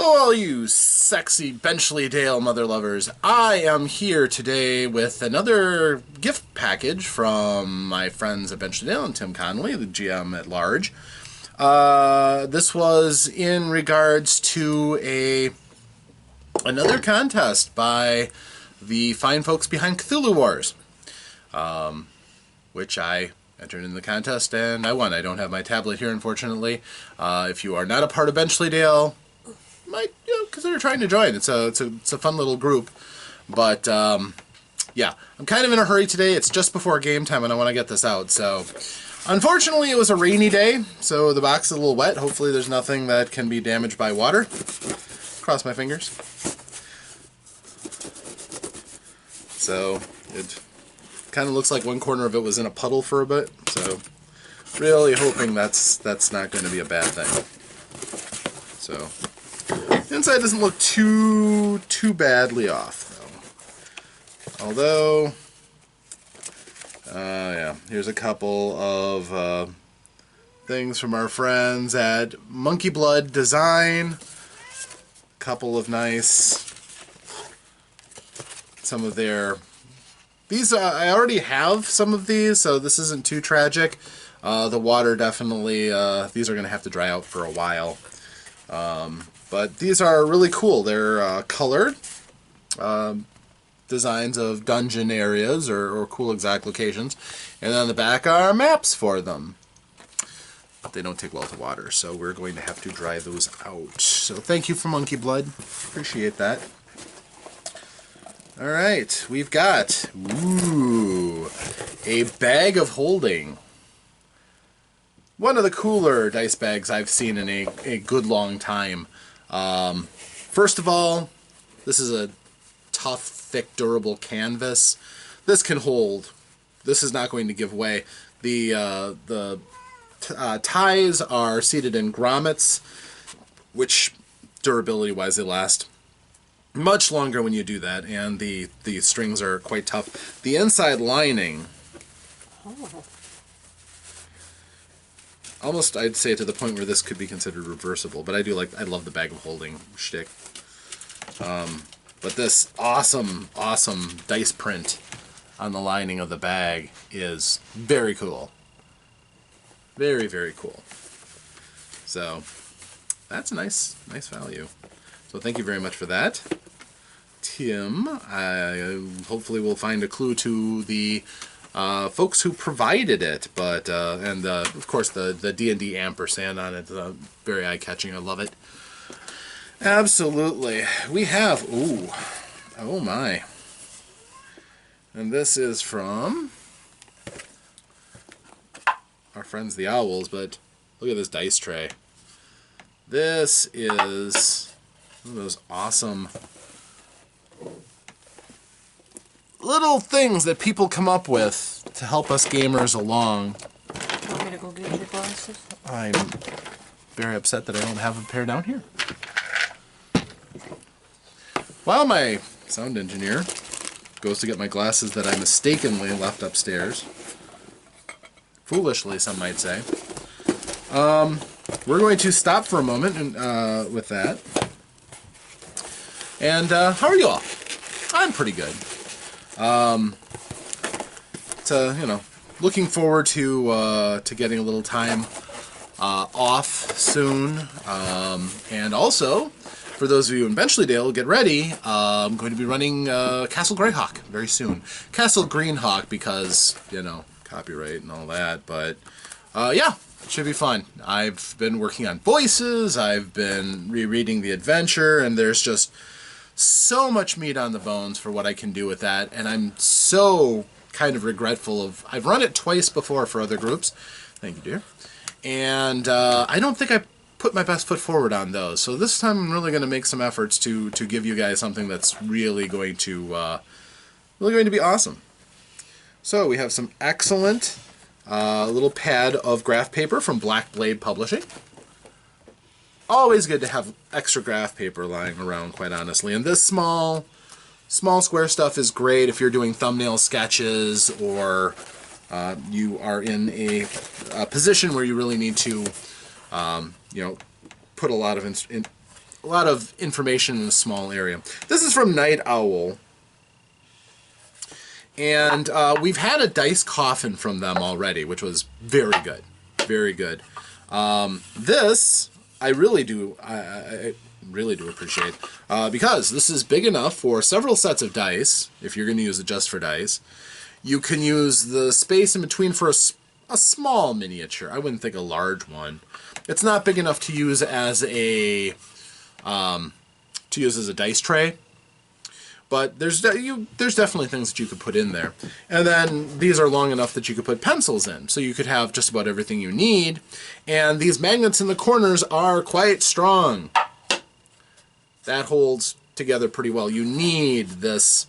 Hello all you sexy Benchleydale mother lovers. I am here today with another gift package from my friends at Benchleydale and Tim Conley, the GM at large. This was in regards to another contest by the fine folks behind Cthulu Wars, which I entered in the contest and I won. I don't have my tablet here, unfortunately. If you are not a part of Benchleydale, might consider trying to join. It's a fun little group, but yeah, I'm kind of in a hurry today. It's just before game time and I want to get this out. So unfortunately it was a rainy day, so the box is a little wet. Hopefully there's nothing that can be damaged by water. Cross my fingers. So it kind of looks like one corner of it was in a puddle for a bit, so really hoping that's not going to be a bad thing. So inside doesn't look too badly off, though. Although, yeah, here's a couple of things from our friends at Monkey Blood Design. Couple of nice, some of their. These I already have some of these, so this isn't too tragic. The water definitely. These are going to have to dry out for a while. But these are really cool. They're colored designs of dungeon areas or cool exact locations. And on the back are maps for them. But they don't take well to water, so we're going to have to dry those out. So thank you for Monkey Blood. Appreciate that. Alright, we've got a bag of holding. One of the cooler dice bags I've seen in a good long time. First of all, this is a tough, thick, durable canvas. This can hold. This is not going to give way. The ties are seated in grommets, which durability-wise they last much longer when you do that, and the strings are quite tough. The inside lining, almost I'd say to the point where this could be considered reversible, but I love the bag of holding shtick. But this awesome dice print on the lining of the bag is very cool. Very, very cool. So that's a nice value. So thank you very much for that, Tim. I hopefully will find a clue to the folks who provided it, but and of course the D&D ampersand on it, very eye-catching. I love it. Absolutely. We have oh my, and this is from our friends the Owls. But look at this dice tray. This is one of those awesome little things that people come up with to help us gamers along. You want me to go get your glasses? I'm very upset that I don't have a pair down here. While my sound engineer goes to get my glasses that I mistakenly left upstairs, foolishly some might say, we're going to stop for a moment and, with that. And how are you all? I'm pretty good. Looking forward to getting a little time off soon, and also for those of you in Benchleydale, get ready. I'm going to be running Castle Greyhawk very soon. Castle Greenhawk because copyright and all that, but yeah, it should be fun. I've been working on voices. I've been rereading the adventure, and there's just so much meat on the bones for what I can do with that, and I'm so kind of regretful of. I've run it twice before for other groups. Thank you, dear. And I don't think I put my best foot forward on those. So this time I'm really going to make some efforts to give you guys something that's really going to be awesome. So we have some excellent little pad of graph paper from Black Blade Publishing. Always good to have extra graph paper lying around, quite honestly. And this small square stuff is great if you're doing thumbnail sketches or you are in a position where you really need to, put a lot of a lot of information in a small area. This is from Night Owl. And we've had a dice coffin from them already, which was very good. Very good. This, I really do appreciate, because this is big enough for several sets of dice, if you're going to use it just for dice. You can use the space in between for a small miniature. I wouldn't think a large one. It's not big enough to use as a dice tray. But there's definitely things that you could put in there. And then these are long enough that you could put pencils in. So you could have just about everything you need. And these magnets in the corners are quite strong. That holds together pretty well. You need this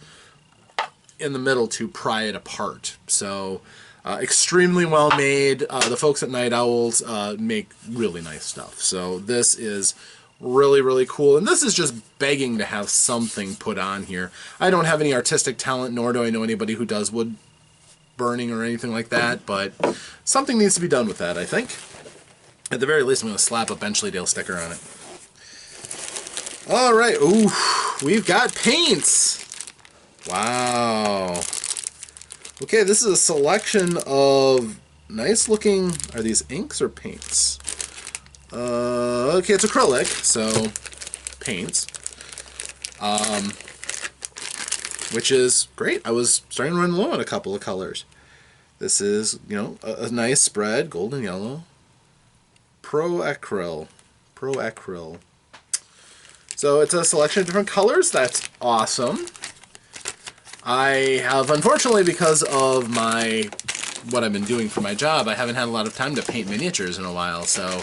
in the middle to pry it apart. So extremely well made. The folks at Night Owls make really nice stuff. So this is really, really cool. And this is just begging to have something put on here. I don't have any artistic talent, nor do I know anybody who does wood burning or anything like that, but something needs to be done with that, I think. At the very least, I'm going to slap a Benchleydale sticker on it. All right. Ooh, we've got paints. Wow. Okay, this is a selection of nice looking, are these inks or paints? Okay, it's acrylic, so paints. Which is great. I was starting to run low on a couple of colors. This is, you know, a nice spread, golden yellow. Pro Acryl. So it's a selection of different colors. That's awesome. I have, unfortunately, because of what I've been doing for my job, I haven't had a lot of time to paint miniatures in a while, so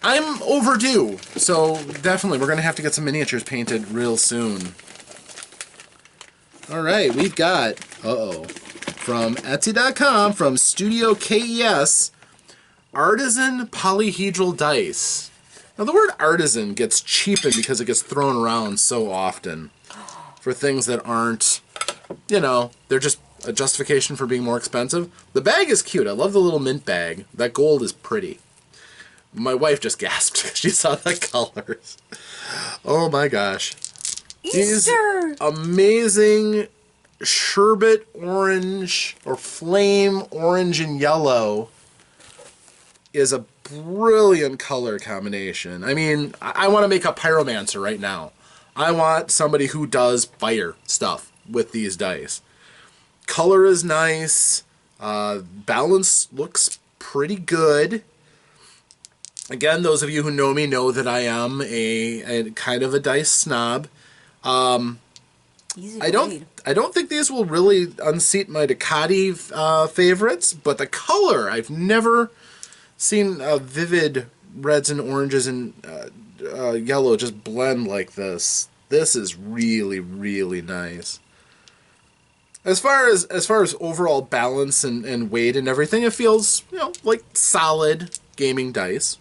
I'm overdue. So definitely, we're going to have to get some miniatures painted real soon. All right, we've got, from Etsy.com, from Studio KES, Artisan Polyhedral Dice. Now, the word artisan gets cheapened because it gets thrown around so often for things that aren't, you know, they're just a justification for being more expensive. The bag is cute. I love the little mint bag. That gold is pretty. My wife just gasped because she saw the colors. Oh my gosh. Easter! These amazing sherbet orange or flame orange and yellow is a brilliant color combination. I mean, I want to make a pyromancer right now. I want somebody who does fire stuff with these dice. Color is nice. Balance looks pretty good. Again, those of you who know me know that I am a kind of a dice snob. Easy I don't think these will really unseat my Ducati favorites, but the color, I've never seen vivid reds and oranges and yellow just blend like this. This is really, really nice. As far as overall balance and weight and everything, it feels, you know, like solid gaming dice.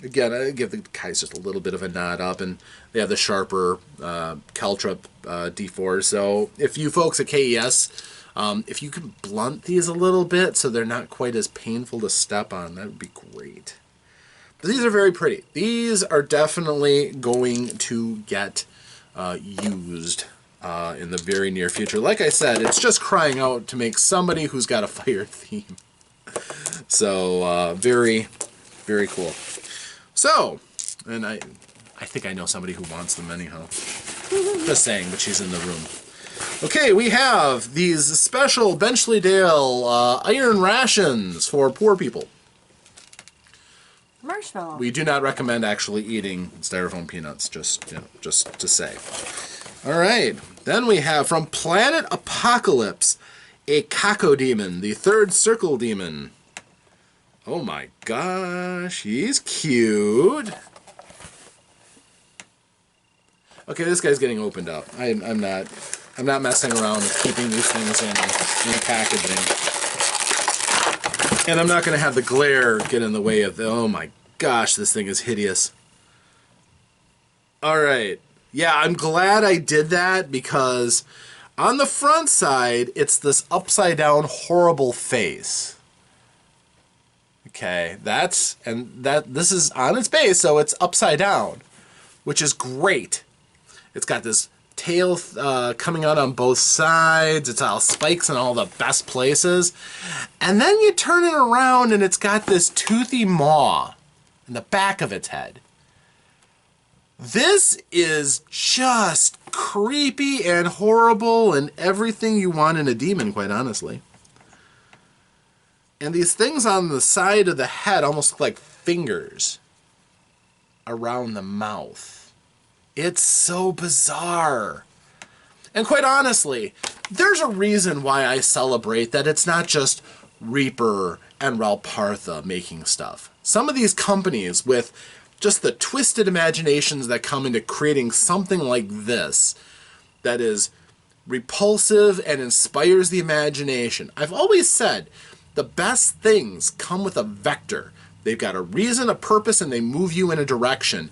Again, I give the guys just a little bit of a nod up, and they have the sharper Caltrip D4s. So if you folks at KES, if you can blunt these a little bit so they're not quite as painful to step on, that would be great. But these are very pretty. These are definitely going to get used in the very near future. Like I said, it's just crying out to make somebody who's got a fire theme. So, very, very cool. So, and I think I know somebody who wants them anyhow. Just saying, but she's in the room. Okay, we have these special Benchleydale iron rations for poor people. Marshmallow. We do not recommend actually eating styrofoam peanuts, just to say. All right, then we have from Planet Apocalypse, a Cacodemon, the third circle demon. Oh my gosh, he's cute. Okay, this guy's getting opened up. I'm not messing around with keeping these things in packaging. And I'm not going to have the glare get in the way of the, oh my gosh, this thing is hideous. All right. Yeah, I'm glad I did that because on the front side, it's this upside down horrible face. Okay, this is on its base, so it's upside down, which is great. It's got this tail coming out on both sides. It's all spikes in all the best places. And then you turn it around and it's got this toothy maw in the back of its head. This is just creepy and horrible and everything you want in a demon, quite honestly. And these things on the side of the head almost look like fingers around the mouth. It's so bizarre. And quite honestly, there's a reason why I celebrate that it's not just Reaper and Ralpartha making stuff. Some of these companies with just the twisted imaginations that come into creating something like this that is repulsive and inspires the imagination. I've always said the best things come with a vector. They've got a reason, a purpose, and they move you in a direction.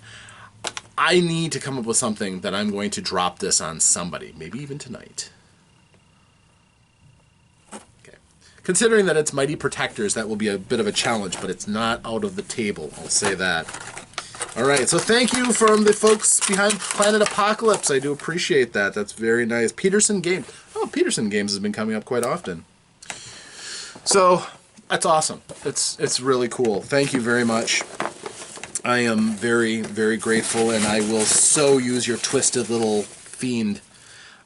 I need to come up with something that I'm going to drop this on somebody, maybe even tonight. Okay. Considering that it's Mighty Protectors, that will be a bit of a challenge, but it's not out of the table, I'll say that. Alright, so thank you from the folks behind Planet Apocalypse. I do appreciate that. That's very nice. Peterson Games. Oh, Peterson Games has been coming up quite often. So, that's awesome. It's really cool. Thank you very much. I am very, very grateful, and I will so use your twisted little fiend.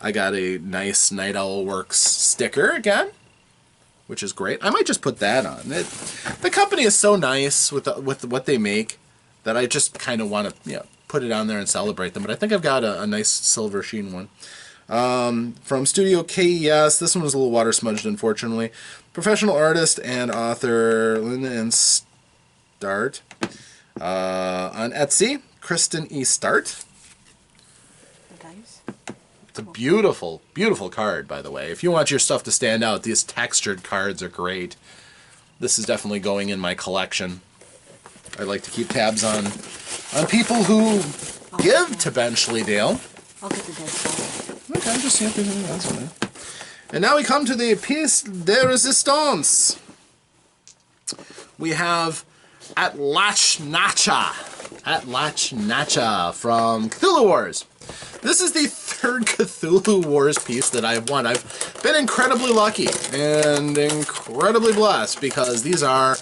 I got a nice Night Owl Works sticker again, which is great. I might just put that on. The company is so nice with what they make that I just kind of want to put it on there and celebrate them. But I think I've got a nice silver sheen one. From Studio KES, this one was a little water smudged, unfortunately. Professional artist and author Lynn and Start. On Etsy, Kristen E. Start. Nice. It's a beautiful, beautiful card, by the way. If you want your stuff to stand out, these textured cards are great. This is definitely going in my collection. I like to keep tabs on people who give to Benchleydale. I'll get the dead side. Okay, I'm just seeing if there's anything else in there. And now we come to the pièce de résistance. We have Atlatch Nacha from Cthulhu Wars. This is the third Cthulhu Wars piece that I've won. I've been incredibly lucky and incredibly blessed because these are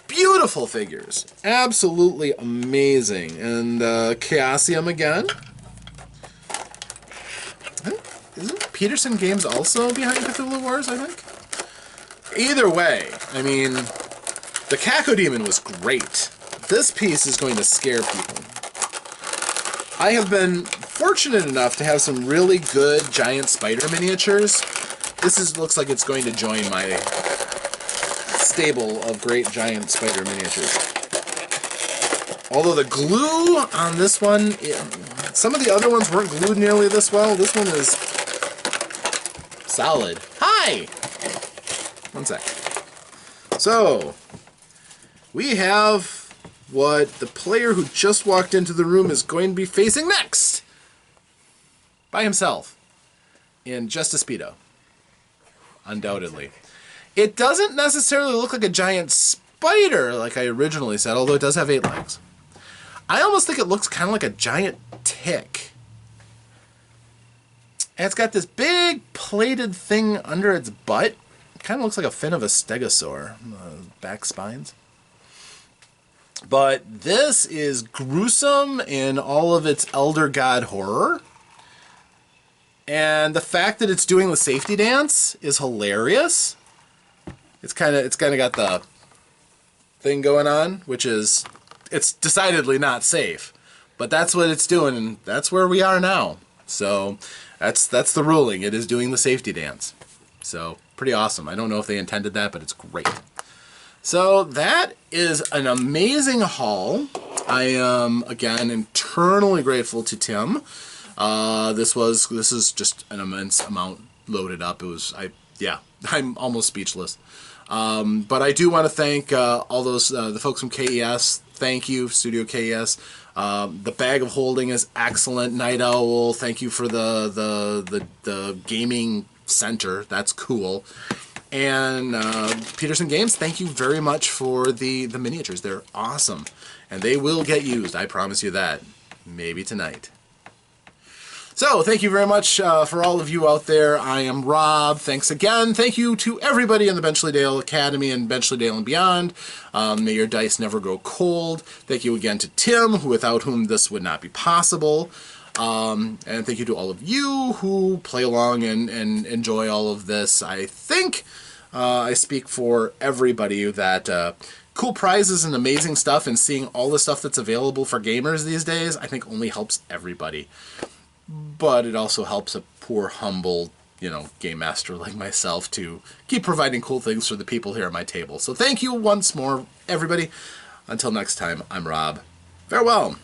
beautiful figures. Absolutely amazing. And Chaosium again. Isn't Peterson Games also behind Cthulhu Wars, I think? Either way, I mean, the Cacodemon was great. This piece is going to scare people. I have been fortunate enough to have some really good giant spider miniatures. This looks like it's going to join my stable of great giant spider miniatures. Although the glue on this one, some of the other ones weren't glued nearly this well. This one is solid. Hi! One sec. So, we have what the player who just walked into the room is going to be facing next. By himself. In just a Speedo. Undoubtedly. It doesn't necessarily look like a giant spider, like I originally said, although it does have 8 legs. I almost think it looks kind of like a giant tick. And it's got this big plated thing under its butt. It kind of looks like a fin of a stegosaur. Back spines. But this is gruesome in all of its Elder God horror. And the fact that it's doing the safety dance is hilarious. It's kind of got the thing going on, which is, it's decidedly not safe. But that's what it's doing, and that's where we are now. So that's the ruling. It is doing the safety dance. So pretty awesome. I don't know if they intended that, but it's great. So that is an amazing haul. I am again eternally grateful to Tim. This is just an immense amount loaded up. I'm almost speechless. But I do want to thank all those the folks from KES. Thank you, Studio KES. The bag of holding is excellent. Night Owl, thank you for the gaming center. That's cool. And Peterson Games, thank you very much for the miniatures. They're awesome. And they will get used, I promise you that. Maybe tonight. So, thank you very much for all of you out there. I am Rob. Thanks again. Thank you to everybody in the Benchleydale Academy and Benchleydale and beyond. May your dice never grow cold. Thank you again to Tim, without whom this would not be possible. And thank you to all of you who play along and enjoy all of this. I think I speak for everybody that cool prizes and amazing stuff and seeing all the stuff that's available for gamers these days, I think only helps everybody. But it also helps a poor, humble, game master like myself to keep providing cool things for the people here at my table. So thank you once more, everybody. Until next time, I'm Rob. Farewell.